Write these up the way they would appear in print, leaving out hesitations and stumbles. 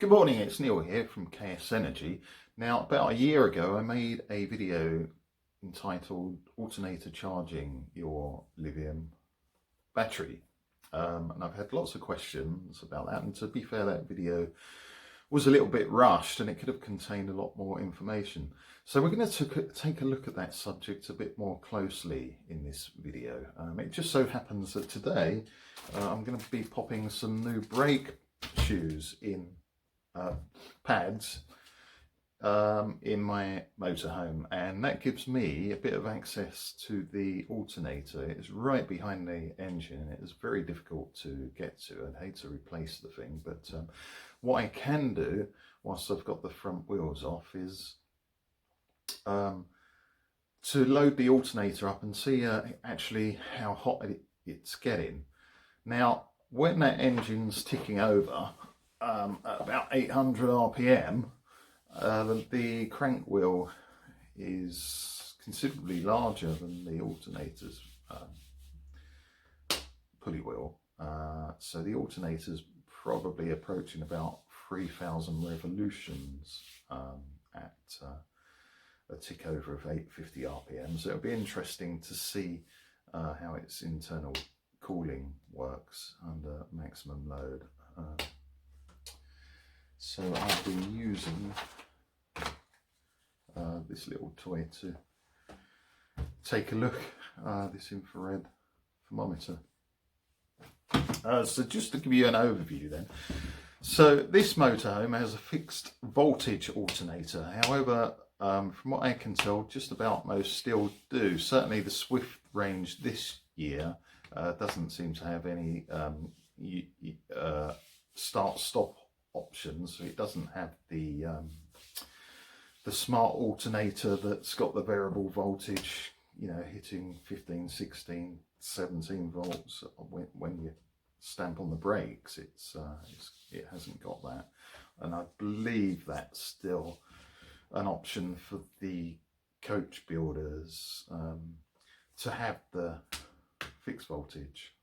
Good morning, it's Neil here from KS Energy. Now, about a year ago, I made a video entitled Alternator Charging Your Lithium Battery. And I've had lots of questions about that. And to be fair, that video was a little bit rushed and it could have contained a lot more information. So we're going to take a look at that subject a bit more closely in this video. It just so happens that today I'm going to be popping some new brake shoes in pads in my motorhome, and that gives me a bit of access to the alternator. It's right behind the engine. It is very difficult to get to. I'd hate to replace the thing, but what I can do whilst I've got the front wheels off is to load the alternator up and see actually how hot it's getting. Now, when that engine's ticking over at about 800 RPM, the crank wheel is considerably larger than the alternator's pulley wheel. So the alternator's probably approaching about 3,000 revolutions at a tick over of 850 RPM. So it'll be interesting to see how its internal cooling works under maximum load. So I'll be using this little toy to take a look, this infrared thermometer. So just to give you an overview then. So this motorhome has a fixed voltage alternator. However, from what I can tell, just about most still do. Certainly the Swift range this year doesn't seem to have any start-stop options. So it doesn't have the smart alternator that's got the variable voltage, you know, hitting 15, 16, 17 volts when you stamp on the brakes. It hasn't got that, and I believe that's still an option for the coach builders to have the fixed voltage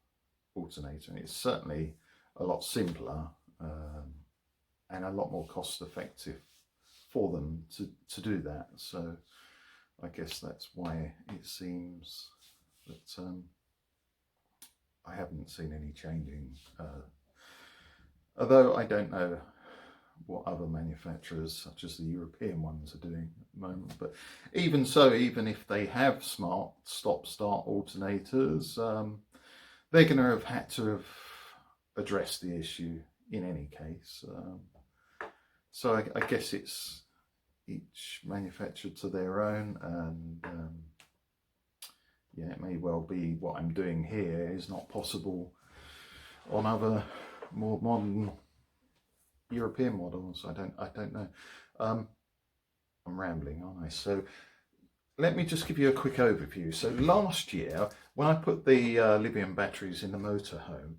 alternator. And it's certainly a lot simpler and a lot more cost effective for them to do that. So I guess that's why it seems that I haven't seen any changing, although I don't know what other manufacturers such as the European ones are doing at the moment. But even so, even if they have smart stop-start alternators, they're going to have had to have addressed the issue in any case. So I guess it's each manufacturer to their own, and yeah, it may well be what I'm doing here is not possible on other more modern European models. I don't know. I'm rambling, aren't I? So let me just give you a quick overview. So last year, when I put the lithium batteries in the motorhome,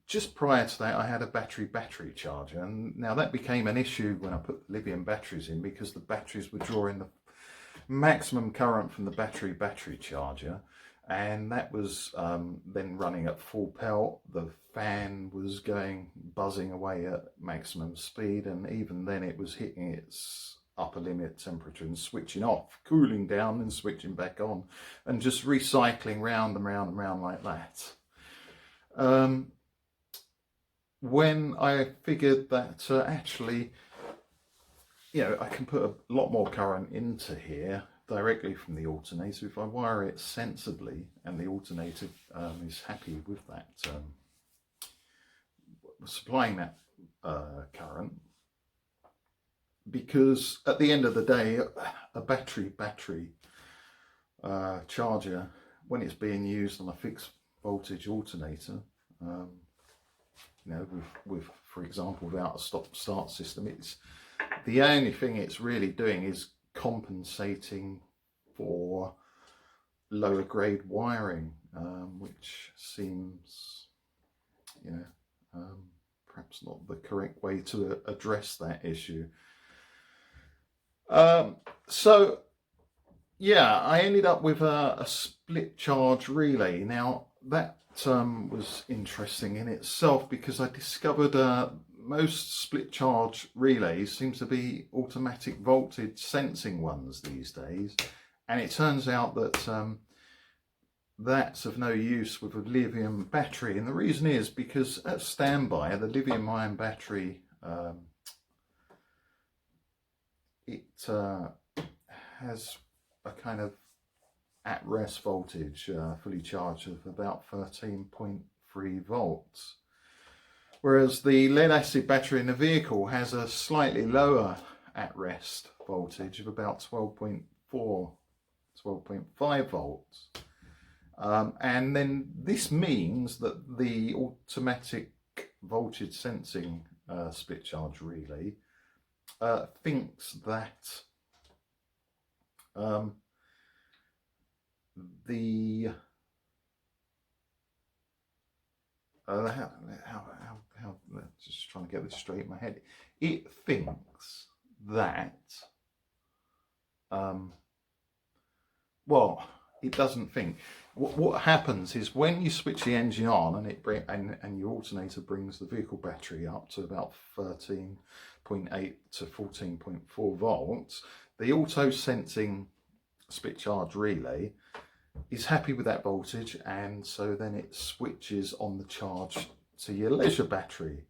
just prior to that, I had a battery charger, and now that became an issue when I put the lithium batteries in, because the batteries were drawing the maximum current from the battery charger, and that was then running at full pelt. The fan was buzzing away at maximum speed, and even then it was hitting its upper limit temperature and switching off, cooling down and switching back on, and just recycling round and round and round like that. When I figured that actually, you know, I can put a lot more current into here directly from the alternator if I wire it sensibly, and the alternator is happy with that, supplying that current. Because at the end of the day, a battery charger, when it's being used on a fixed voltage alternator, you know, with for example, without a stop-start system, it's the only thing it's really doing is compensating for lower grade wiring, which seems, you know, perhaps not the correct way to address that issue. So yeah, I ended up with a split charge relay. Now that was interesting in itself, because I discovered most split charge relays seem to be automatic voltage sensing ones these days, and it turns out that that's of no use with a lithium battery, and the reason is because at standby the lithium-ion battery it has a kind of at-rest voltage, fully charged, of about 13.3 volts. Whereas the lead-acid battery in the vehicle has a slightly lower at-rest voltage of about 12.5 volts. And then this means that the automatic voltage sensing split charge relay thinks that just trying to get this straight in my head. It thinks that, well, it doesn't think. What happens is when you switch the engine on and your alternator brings the vehicle battery up to about 13.8 to 14.4 volts, the auto sensing split charge relay is happy with that voltage, and so then it switches on the charge to your leisure battery,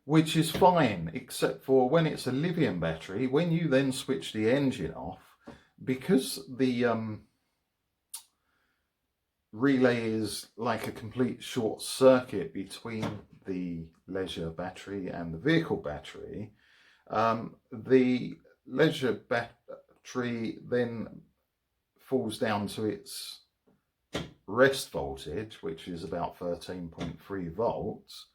which is fine, except for when it's a lithium battery. When you then switch the engine off, because the relay is like a complete short circuit between the leisure battery and the vehicle battery, the leisure battery then falls down to its rest voltage, which is about 13.3 volts.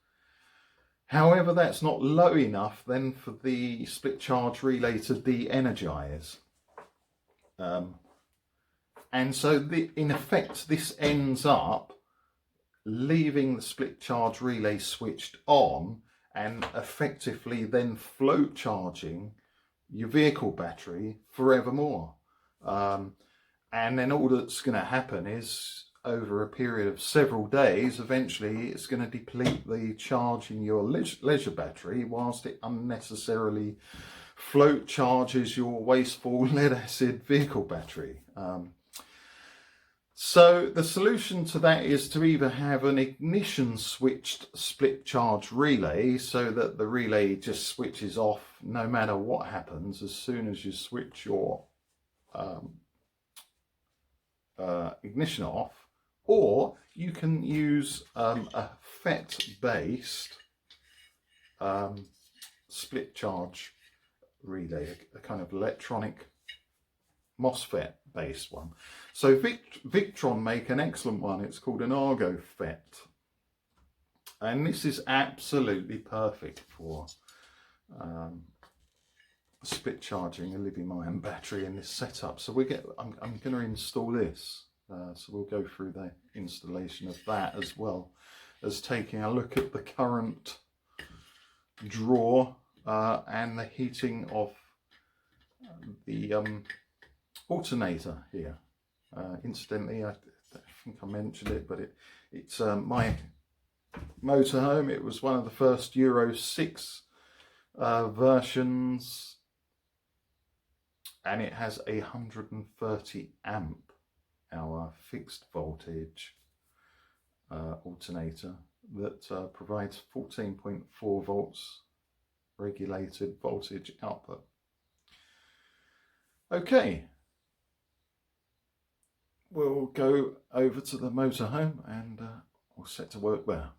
However, that's not low enough then for the split charge relay to de-energize. And so in effect, this ends up leaving the split charge relay switched on and effectively then float charging your vehicle battery forevermore. And then all that's going to happen is, over a period of several days, eventually it's going to deplete the charge in your leisure battery, whilst it unnecessarily float charges your wasteful lead acid vehicle battery. So the solution to that is to either have an ignition switched split charge relay, so that the relay just switches off no matter what happens as soon as you switch your ignition off, or you can use a FET based split charge relay, a kind of electronic MOSFET based one. So Victron make an excellent one. It's called an Argofet, and this is absolutely perfect for split charging a lithium-ion battery in this setup. So I'm going to install this. So we'll go through the installation of that, as well as taking a look at the current draw and the heating of the alternator here. Incidentally, I think I mentioned it, but it's my motorhome. It was one of the first Euro 6 versions, and it has a 130 amp hour fixed voltage alternator that provides 14.4 volts regulated voltage output. Okay, we'll go over to the motorhome and we'll set to work there.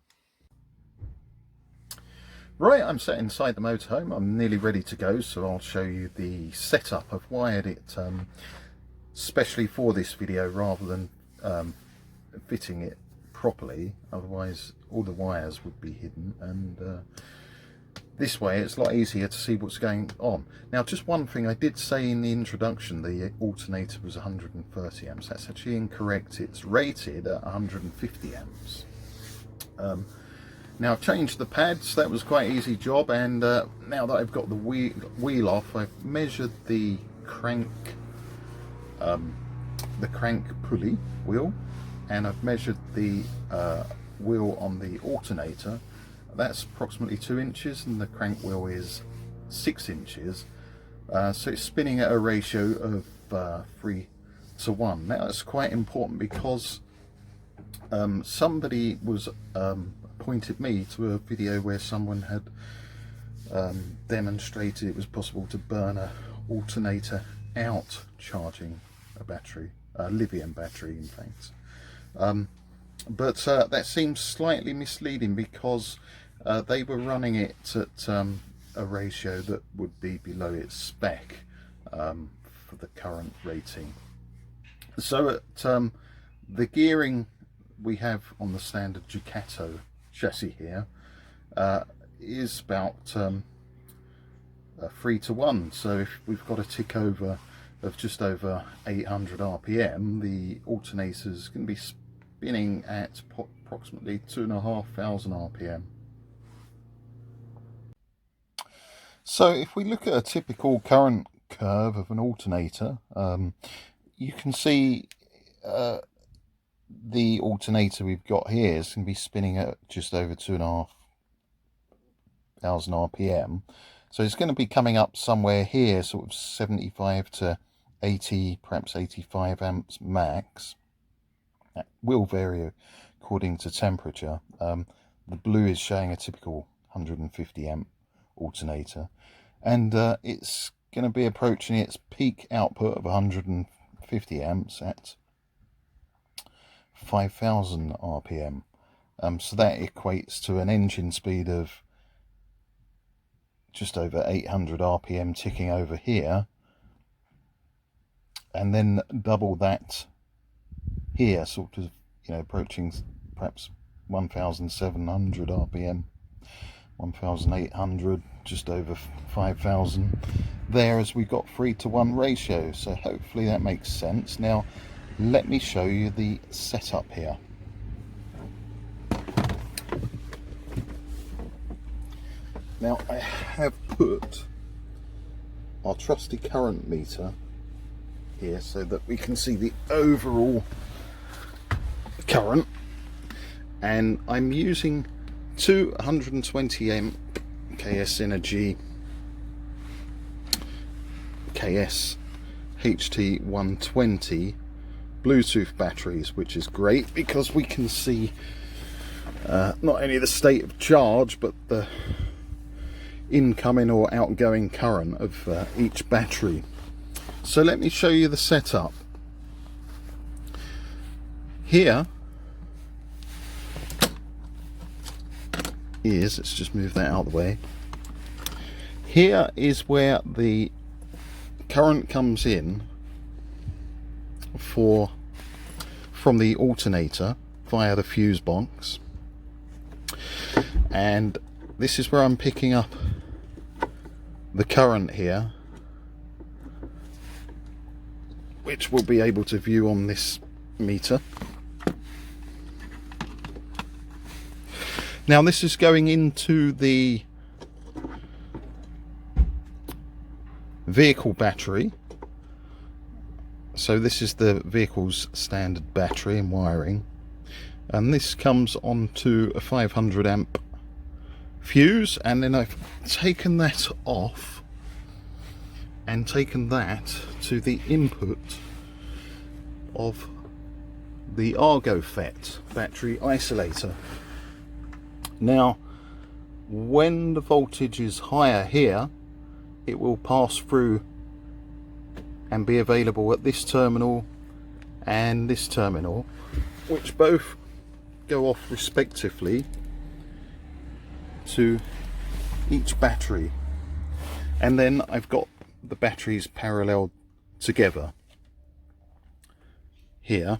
Right, I'm set inside the motorhome. I'm nearly ready to go, so I'll show you the setup. I've wired it specially for this video rather than fitting it properly, otherwise all the wires would be hidden, and this way it's a lot easier to see what's going on. Now, just one thing, I did say in the introduction the alternator was 130 amps. That's actually incorrect. It's rated at 150 amps. Now I've changed the pads. That was quite an easy job, and now that I've got the wheel off, I've measured the crank pulley wheel, and I've measured the wheel on the alternator. that's approximately 2 inches, and the crank wheel is 6 inches. So it's spinning at a ratio of 3 to 1. Now that's quite important because somebody was pointed me to a video where someone had demonstrated it was possible to burn a alternator out charging a battery, a lithium battery in fact. But that seems slightly misleading because they were running it at a ratio that would be below its spec for the current rating. So at the gearing we have on the standard Ducato chassis here is about 3 to 1. So if we've got a tick over of just over 800 RPM, the alternator is going to be spinning at approximately 2,500 RPM. So if we look at a typical current curve of an alternator, you can see the alternator we've got here is going to be spinning at just over 2,500 RPM. So it's going to be coming up somewhere here, sort of 75 to 80, perhaps 85 amps max. That will vary according to temperature. The blue is showing a typical 150 amp alternator, and it's going to be approaching its peak output of 150 amps at 5,000 RPM. So that equates to an engine speed of just over 800 RPM ticking over here, and then double that here, sort of, you know, approaching perhaps 1,700 RPM, 1,800, just over 5,000 there, as we got 3 to 1 ratio. So hopefully that makes sense. Now let me show you the setup here. Now I have put our trusty current meter here so that we can see the overall current, and I'm using 220 amp KS Energy KS HT120 Bluetooth batteries, which is great because we can see not only the state of charge but the incoming or outgoing current of each battery. So let me show you the setup. Here is, let's just move that out of the way. Here is where the current comes in from the alternator via the fuse box, and this is where I'm picking up the current here, which we'll be able to view on this meter. Now this is going into the vehicle battery. So this is the vehicle's standard battery and wiring, and this comes onto a 500 amp fuse, and then I've taken that off and taken that to the input of the Argofet battery isolator. Now when the voltage is higher here, it will pass through and be available at this terminal and this terminal, which both go off respectively to each battery. And then I've got the batteries parallel together here.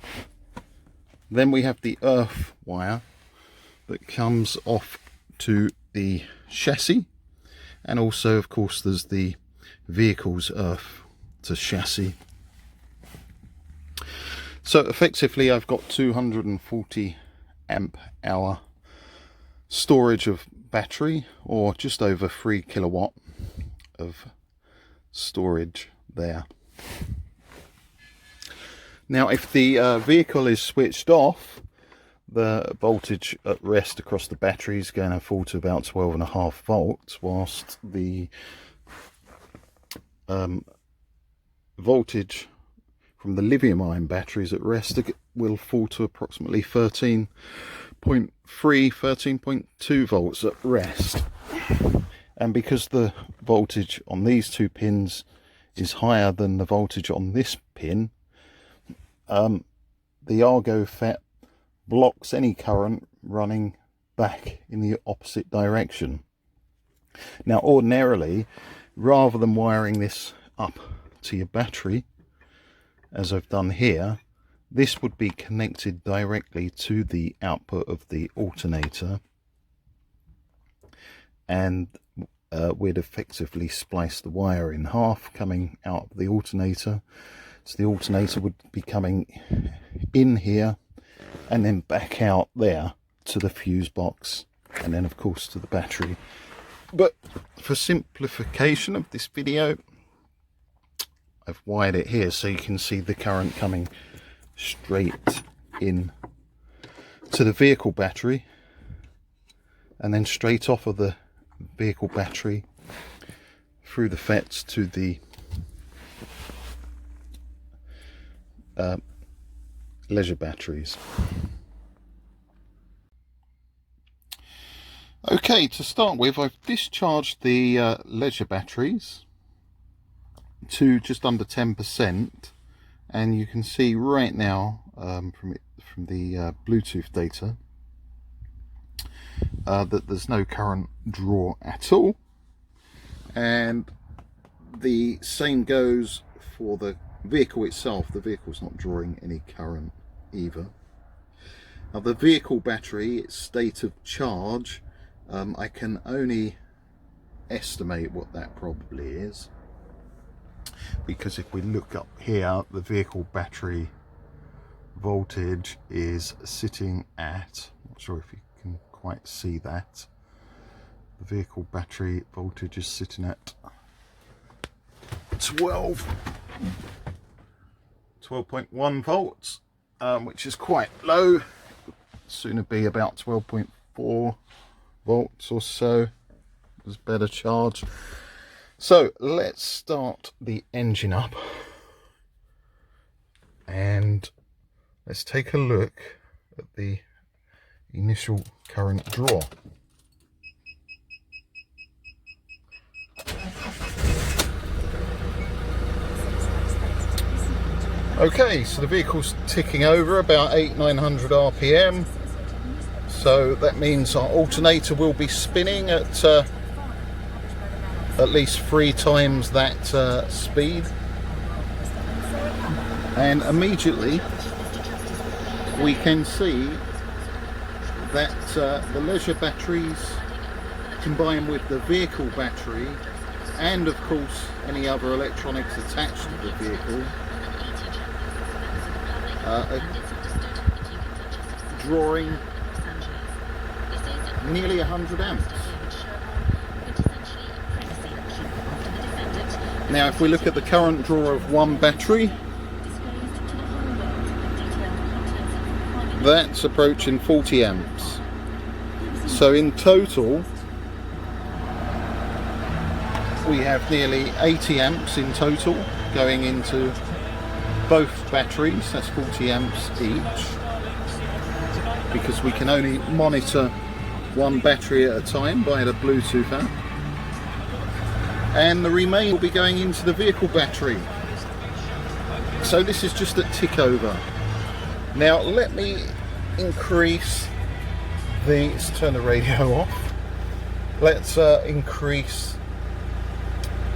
Then we have the earth wire that comes off to the chassis, and also of course there's the vehicle's earth to chassis. So effectively I've got 240 amp hour storage of battery, or just over 3 kilowatt of storage there. Now if the vehicle is switched off, the voltage at rest across the battery is going to fall to about 12.5 volts, whilst the voltage from the lithium-ion batteries at rest will fall to approximately 13.3, 13.2 volts at rest. And because the voltage on these two pins is higher than the voltage on this pin, the Argofet blocks any current running back in the opposite direction. Now, ordinarily, rather than wiring this up to your battery, as I've done here, this would be connected directly to the output of the alternator, and we'd effectively splice the wire in half coming out of the alternator. So the alternator would be coming in here and then back out there to the fuse box, and then of course to the battery. But for simplification of this video, I've wired it here so you can see the current coming straight in to the vehicle battery, and then straight off of the vehicle battery through the FETs to the leisure batteries. Okay, to start with, I've discharged the leisure batteries to just under 10%, and you can see right now from the Bluetooth data that there's no current draw at all, and the same goes for the vehicle itself. The vehicle's not drawing any current either. Now, the vehicle battery, its state of charge, I can only estimate what that probably is, because if we look up here, the vehicle battery voltage is sitting at, not sure if you can quite see that, the vehicle battery voltage is sitting at 12.1 volts, which is quite low. It would sooner be about 12.4 volts or so. There's better charge. So let's start the engine up and let's take a look at the initial current draw. Okay, so the vehicle's ticking over about 800-900 RPM. So that means our alternator will be spinning at least 3 times that speed. And immediately we can see that the leisure batteries combined with the vehicle battery, and of course any other electronics attached to the vehicle, are drawing nearly 100 amps. Now if we look at the current draw of one battery, that's approaching 40 amps. So in total we have nearly 80 amps in total going into both batteries. That's 40 amps each, because we can only monitor one battery at a time by the Bluetooth app, and the remainder will be going into the vehicle battery. So this is just at tick over. Now let me increase let's turn the radio off. Let's increase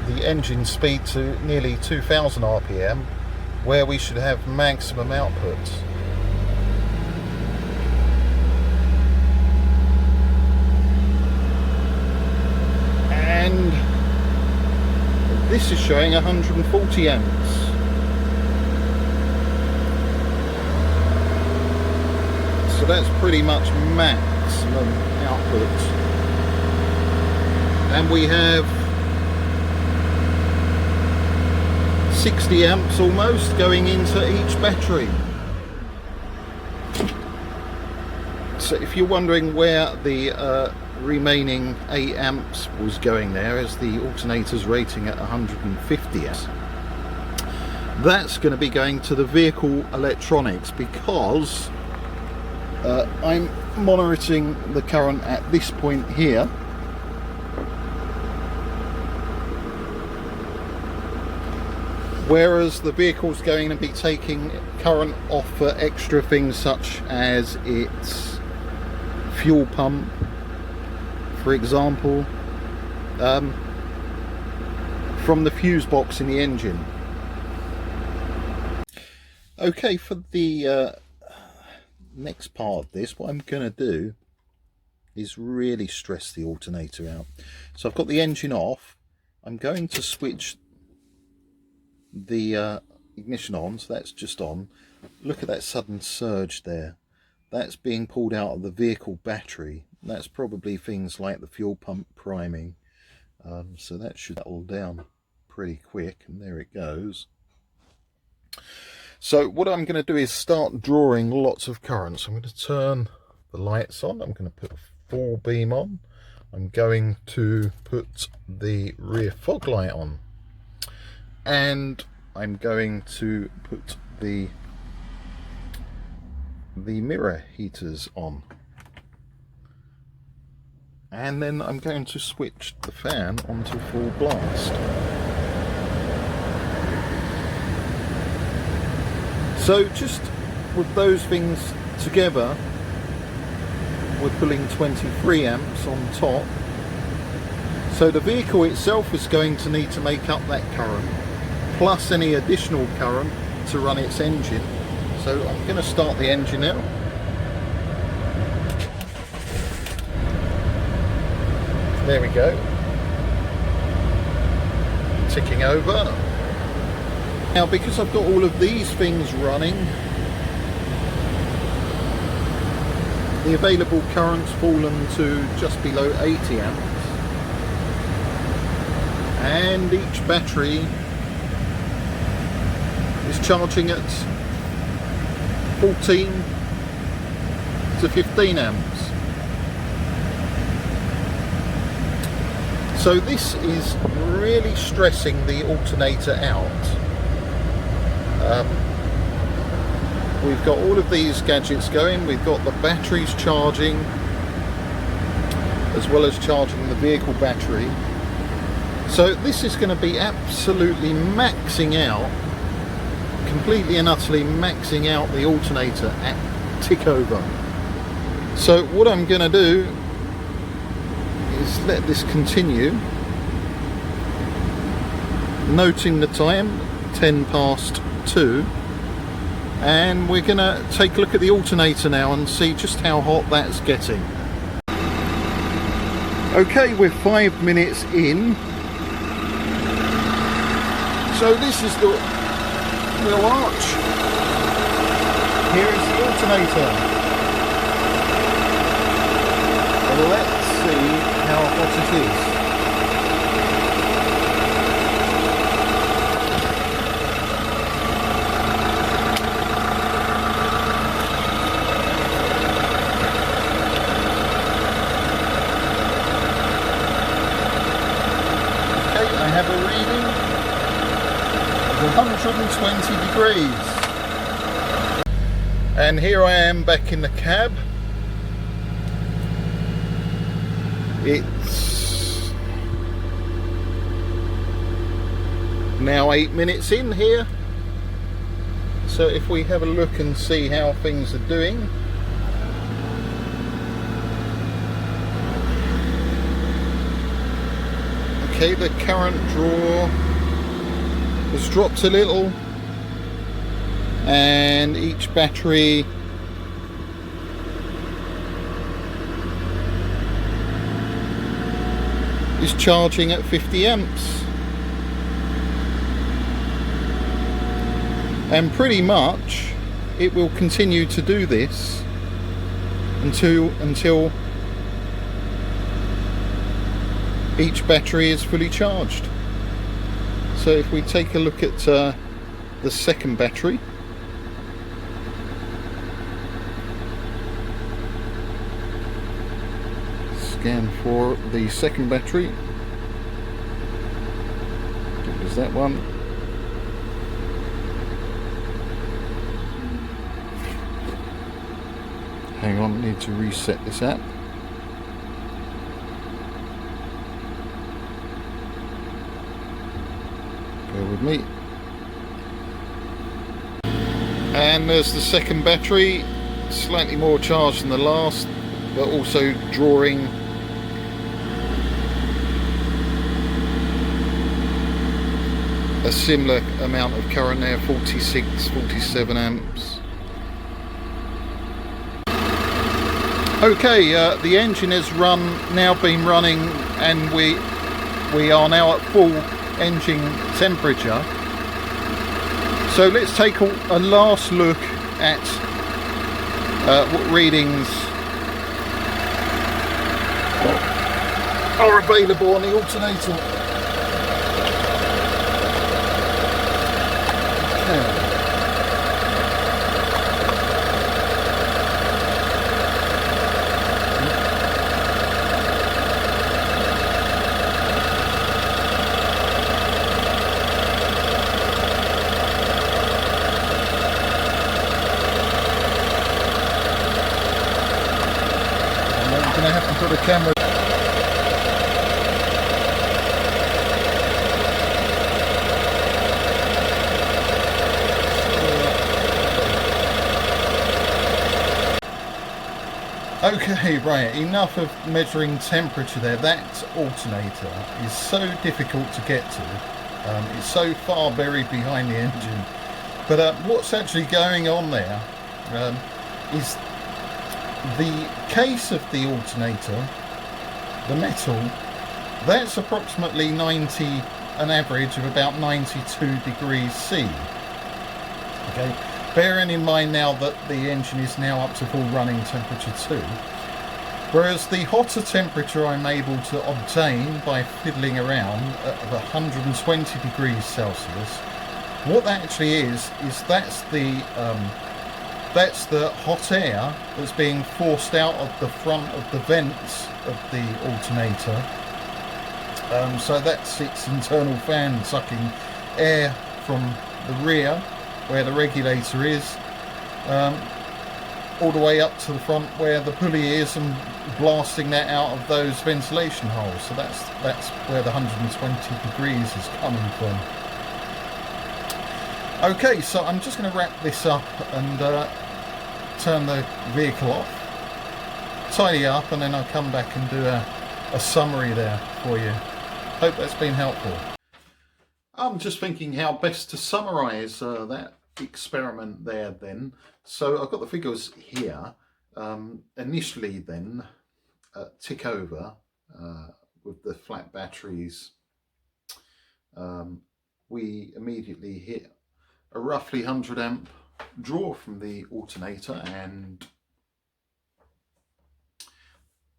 the engine speed to nearly 2000 RPM, where we should have maximum output. And this is showing 140 amps. So that's pretty much maximum output. And we have 60 amps almost going into each battery. So if you're wondering where the remaining 8 amps was going there, as the alternator's rating at 150 amps, that's going to be going to the vehicle electronics, because I'm monitoring the current at this point here, whereas the vehicle's going to be taking current off for extra things such as its fuel pump, for example, from the fuse box in the engine. Okay, for the next part of this, what I'm going to do is really stress the alternator out. So I've got the engine off. I'm going to switch the ignition on, so that's just on. Look at that sudden surge there. That's being pulled out of the vehicle battery. That's probably things like the fuel pump priming. So that should settle down pretty quick, and there it goes. So what I'm going to do is start drawing lots of current. So I'm going to turn the lights on. I'm going to put a full beam on. I'm going to put the rear fog light on. And I'm going to put the mirror heaters on. And then I'm going to switch the fan onto full blast. So just with those things together, we're pulling 23 amps on top. So the vehicle itself is going to need to make up that current, plus any additional current to run its engine. So I'm going to start the engine now. There we go. Ticking over. Now, because I've got all of these things running, the available current's fallen to just below 80 amps. And each battery is charging at 14 to 15 amps. So this is really stressing the alternator out. We've got all of these gadgets going. We've got the batteries charging, as well as charging the vehicle battery. So this is going to be absolutely maxing out, completely and utterly maxing out the alternator at tick over. So what I'm going to do is let this continue, noting the time, 10 past 2, and we're going to take a look at the alternator now and see just how hot that's getting. Okay, we're 5 minutes in. So this is the wheel arch. Here is the alternator. Let's see how hot it is. Okay, I have a reading of 120 degrees. And here I am back in the cab. It's now 8 minutes in here. So if we have a look and see how things are doing. Okay, the current draw has dropped a little, and each battery is charging at 50 amps, and pretty much it will continue to do this until each battery is fully charged. So if we take a look at the second battery, scan for the second battery. There's that one. Hang on, need to reset this app. Bear with me. And there's the second battery, slightly more charged than the last, but also drawing a similar amount of current there, 46, 47 amps. Okay, the engine has now been running, and we are now at full engine temperature. So let's take a last look at what readings are available on the alternator. Okay. I have to put a camera. Okay, right, enough of measuring temperature there. That alternator is so difficult to get to. It's so far buried behind the engine. But what's actually going on there is the case of the alternator, the metal, that's approximately an average of about 92 degrees C. Okay, bearing in mind now that the engine is now up to full running temperature 2, whereas the hotter temperature I'm able to obtain by fiddling around at 120 degrees Celsius, what that actually is that's the hot air that's being forced out of the front of the vents of the alternator. So that's its internal fan sucking air from the rear where the regulator is, all the way up to the front where the pulley is, and blasting that out of those ventilation holes. So that's where the 120 degrees is coming from. Okay, so I'm just going to wrap this up and turn the vehicle off, tidy up, and then I'll come back and do a summary there for you. Hope that's been helpful. I'm just thinking how best to summarise that experiment there then. So I've got the figures here. Initially then, tick over with the flat batteries, we immediately hit a roughly 100 amp draw from the alternator, and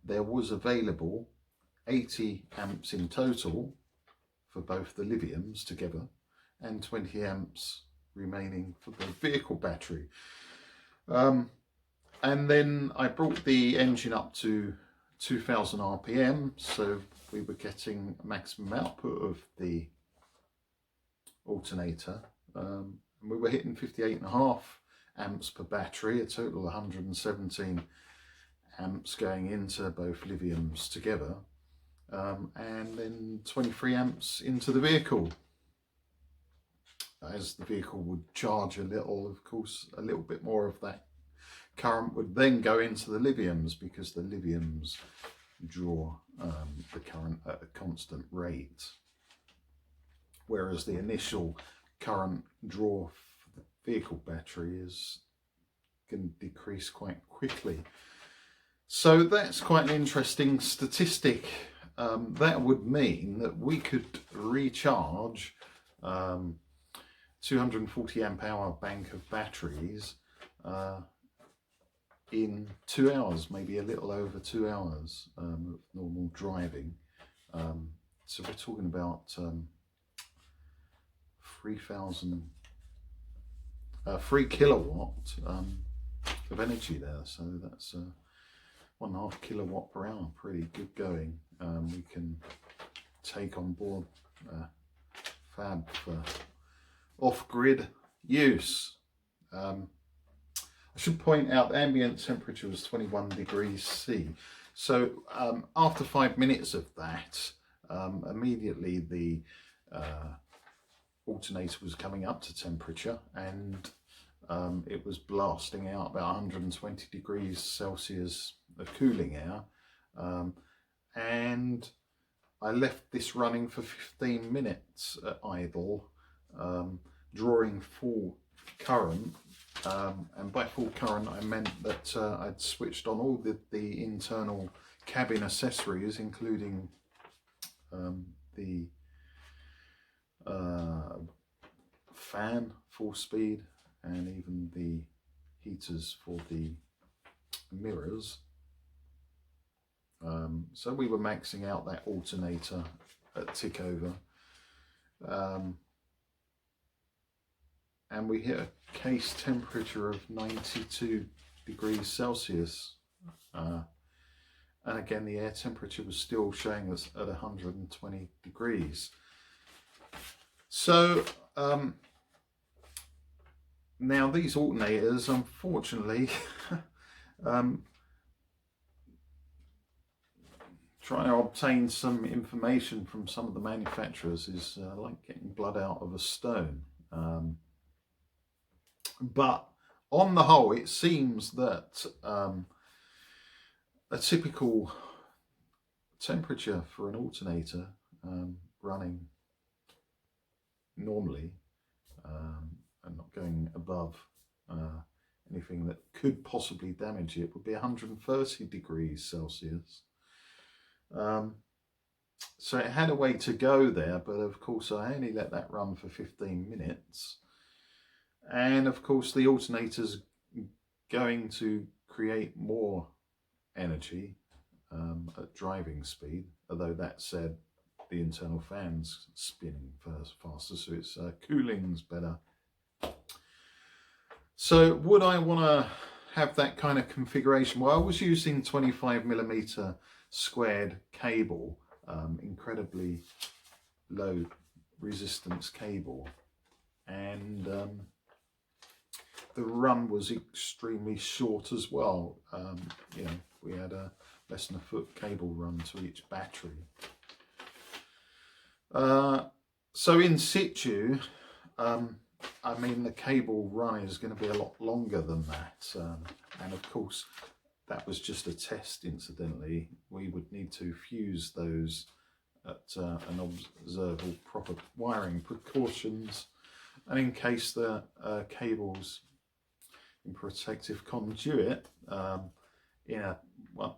there was available 80 amps in total for both the lithiums together, and 20 amps remaining for the vehicle battery. And then I brought the engine up to 2000 RPM, so we were getting maximum output of the alternator. We were hitting 58.5 amps per battery, a total of 117 amps going into both lithiums together, and then 23 amps into the vehicle. As the vehicle would charge a little, of course, a little bit more of that current would then go into the lithiums, because the lithiums draw the current at a constant rate, whereas the initial current draw for the vehicle battery can decrease quite quickly. So that's quite an interesting statistic. That would mean that we could recharge 240 amp hour bank of batteries in 2 hours, maybe a little over 2 hours of normal driving. So we're talking about 3 kilowatt of energy there. So that's 1.5 kilowatt per hour, pretty good going. We can take on board fab for off-grid use. I should point out the ambient temperature was 21 degrees C. So after 5 minutes of that, immediately the alternator was coming up to temperature, and it was blasting out about 120 degrees Celsius of cooling air. And I left this running for 15 minutes at idle, drawing full current. And by full current I meant that I'd switched on all the internal cabin accessories, including the fan full speed, and even the heaters for the mirrors. So we were maxing out that alternator at tick over, and we hit a case temperature of 92 degrees Celsius, and again the air temperature was still showing us at 120 degrees. So now these alternators, unfortunately, trying to obtain some information from some of the manufacturers is like getting blood out of a stone. But on the whole, it seems that a typical temperature for an alternator running normally and not going above anything that could possibly damage it would be 130 degrees Celsius. So it had a way to go there, but of course I only let that run for 15 minutes. And of course the alternator's going to create more energy at driving speed, although that said, the internal fan's spinning faster, so its cooling's better. So would I want to have that kind of configuration? Well, I was using 25mm squared cable, incredibly low resistance cable, and the run was extremely short as well. You know, we had a less than a foot cable run to each battery. So in situ, I mean, the cable run is going to be a lot longer than that, and of course that was just a test. Incidentally, we would need to fuse those at an observable proper wiring precautions, and in case the cables in protective conduit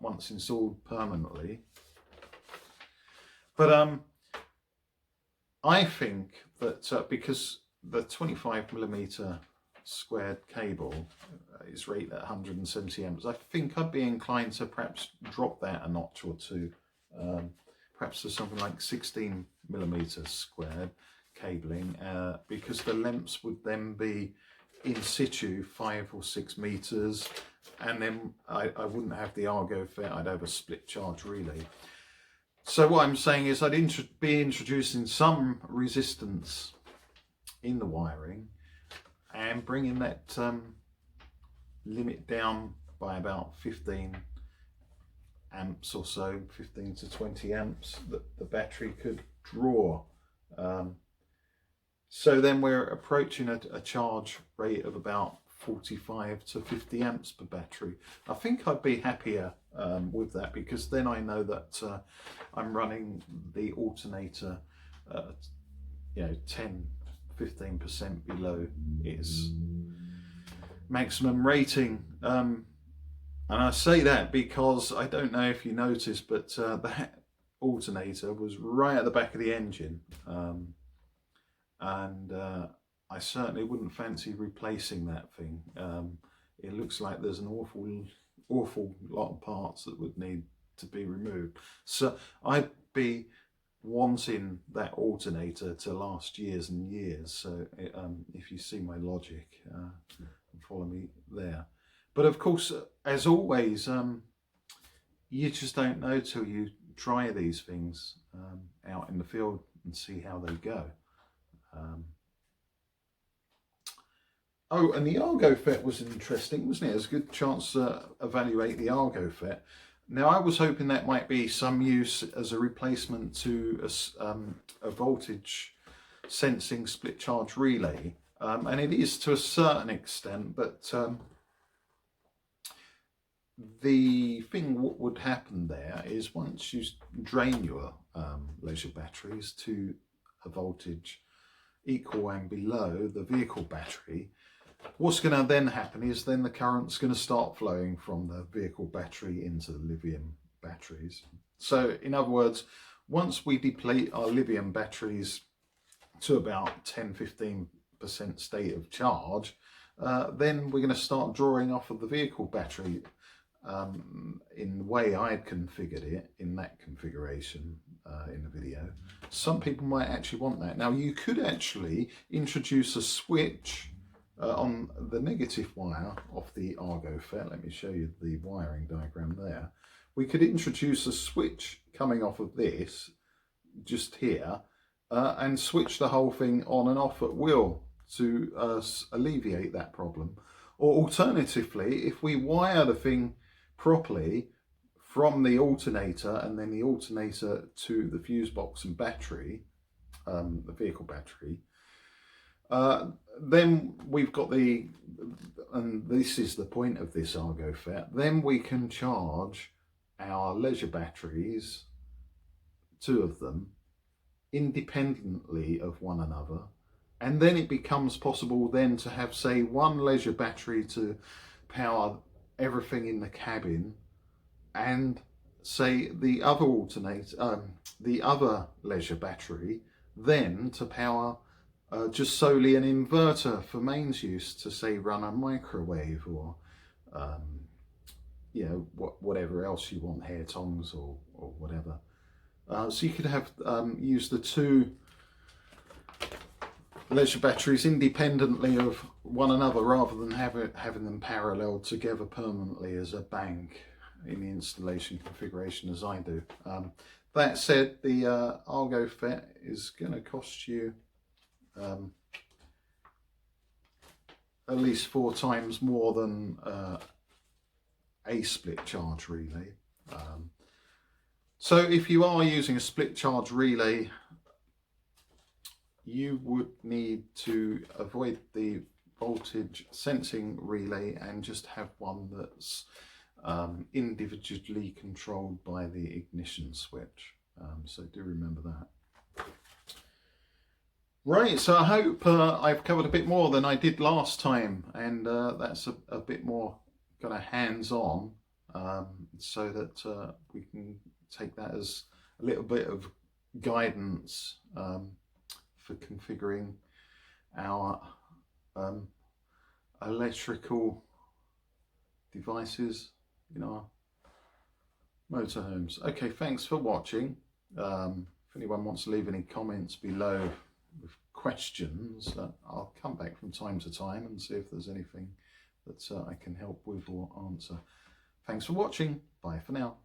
once installed permanently. But I think that because the 25mm squared cable is rated at 170 amps, I think I'd be inclined to perhaps drop that a notch or two, perhaps to something like 16mm squared cabling, because the lengths would then be in situ 5 or 6 meters, and then I wouldn't have the Argofet, I'd have a split charge relay. So what I'm saying is I'd be introducing some resistance in the wiring and bringing that limit down by about 15 amps or so, 15 to 20 amps that the battery could draw. So then we're approaching a charge rate of about 45 to 50 amps per battery. I think I'd be happier with that, because then I know that I'm running the alternator 10-15% below its maximum rating. And I say that because I don't know if you noticed, but that alternator was right at the back of the engine, and I certainly wouldn't fancy replacing that thing. It looks like there's an awful lot of parts that would need to be removed. So I'd be wanting that alternator to last years and years. So if you see my logic, follow me there. But of course, as always, you just don't know till you try these things out in the field and see how they go. Oh, and the Argofet was interesting, wasn't it? It was a good chance to evaluate the Argofet. Now, I was hoping that might be some use as a replacement to a voltage sensing split charge relay, and it is to a certain extent, but the thing what would happen there is once you drain your leisure batteries to a voltage equal and below the vehicle battery, what's going to then happen is then the current's going to start flowing from the vehicle battery into the lithium batteries. So in other words, once we deplete our lithium batteries to about 10-15% state of charge, then we're going to start drawing off of the vehicle battery in the way I'd configured it in that configuration in the video. Some people might actually want that. Now you could actually introduce a switch on the negative wire of the Argofet. Let me show you the wiring diagram there. We could introduce a switch coming off of this just here and switch the whole thing on and off at will to alleviate that problem. Or alternatively, if we wire the thing properly from the alternator and then the alternator to the fuse box and battery, the vehicle battery, then we've got and this is the point of this Argofet, then we can charge our leisure batteries, 2 of them, independently of one another, and then it becomes possible then to have, say, one leisure battery to power everything in the cabin, and say the other the other leisure battery then to power just solely an inverter for mains use to, say, run a microwave or you know, whatever else you want, hair tongs or whatever. So you could have use the 2 leisure batteries independently of one another rather than having them paralleled together permanently as a bank in the installation configuration as I do. That said, the Argofet is going to cost you at least 4 times more than a split charge relay. So if you are using a split charge relay, you would need to avoid the voltage sensing relay and just have one that's individually controlled by the ignition switch. So do remember that. Right, so I hope I've covered a bit more than I did last time, and that's a bit more kind of hands-on, so that we can take that as a little bit of guidance for configuring our electrical devices in our motorhomes. Okay, thanks for watching. If anyone wants to leave any comments below with questions, I'll come back from time to time and see if there's anything that I can help with or answer. Thanks for watching. Bye for now.